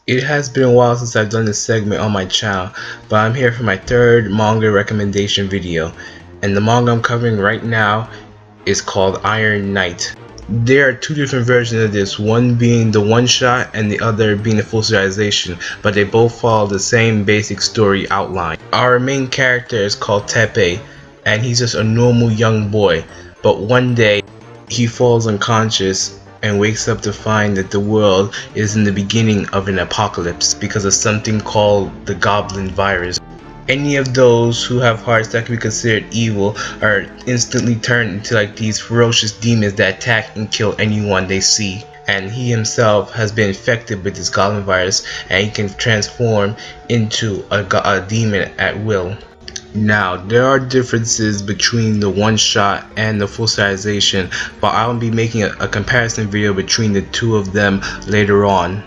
It has been a while since I've done this segment on my channel, but I'm here for my third manga recommendation video, and the manga I'm covering right now is called Iron Knight. There are two different versions of this, one being the one-shot and the other being the full serialization, but they both follow the same basic story outline. Our main character is called Teppei, and he's just a normal young boy, but one day he falls unconscious and wakes up to find that the world is in the beginning of an apocalypse because of something called the goblin virus. Any of those who have hearts that can be considered evil are instantly turned into like these ferocious demons that attack and kill anyone they see. And he himself has been infected with this goblin virus, and he can transform into a demon at will. Now, there are differences between the one-shot and the full serialization, but I will be making a comparison video between the two of them later on.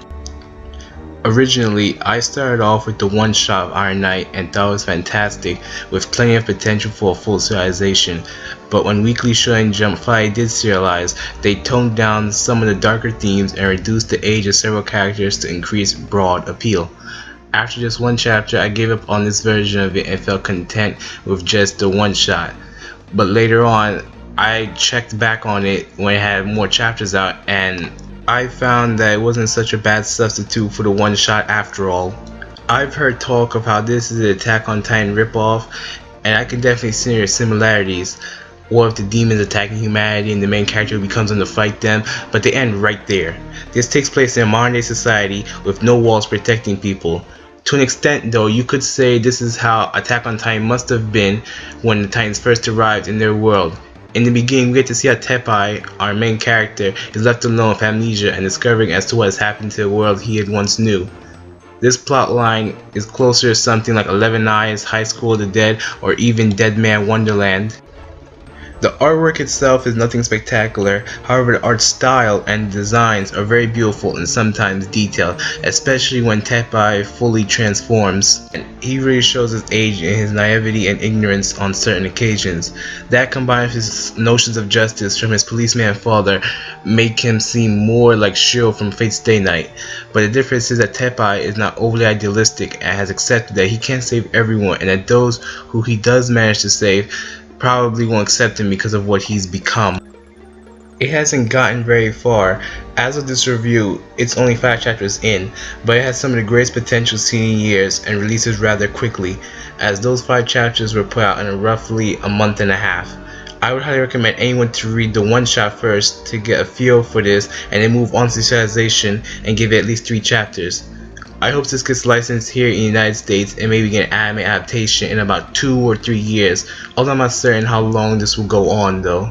Originally, I started off with the one-shot of Iron Knight and thought it was fantastic, with plenty of potential for a full serialization, but when Weekly Shonen Jump finally did serialize, they toned down some of the darker themes and reduced the age of several characters to increase broad appeal. After just one chapter, I gave up on this version of it and felt content with just the one shot. But later on, I checked back on it when it had more chapters out, and I found that it wasn't such a bad substitute for the one shot after all. I've heard talk of how this is an Attack on Titan ripoff, and I can definitely see their similarities. Or if the demons attacking humanity and the main character becomes them to fight them, but they end right there. This takes place in a modern day society with no walls protecting people. To an extent though, you could say this is how Attack on Titan must have been when the Titans first arrived in their world. In the beginning, we get to see how Teppei, our main character, is left alone with amnesia and discovering as to what has happened to the world he had once knew. This plotline is closer to something like 11 Eyes, High School of the Dead, or even Dead Man Wonderland. The artwork itself is nothing spectacular, however the art style and designs are very beautiful and sometimes detailed, especially when Teppei fully transforms. And he really shows his age in his naivety and ignorance on certain occasions. That combined with his notions of justice from his policeman father make him seem more like Shiro from Fate's Stay Night. But the difference is that Teppei is not overly idealistic and has accepted that he can't save everyone, and that those who he does manage to save probably won't accept him because of what he's become. It hasn't gotten very far. As of this review, it's only 5 chapters in, but it has some of the greatest potential seen in years and releases rather quickly, as those 5 chapters were put out in roughly a month and a half. I would highly recommend anyone to read the one shot first to get a feel for this, and then move on to serialization and give it at least 3 chapters. I hope this gets licensed here in the United States and maybe get an anime adaptation in about 2 or 3 years, although I'm not certain how long this will go on though.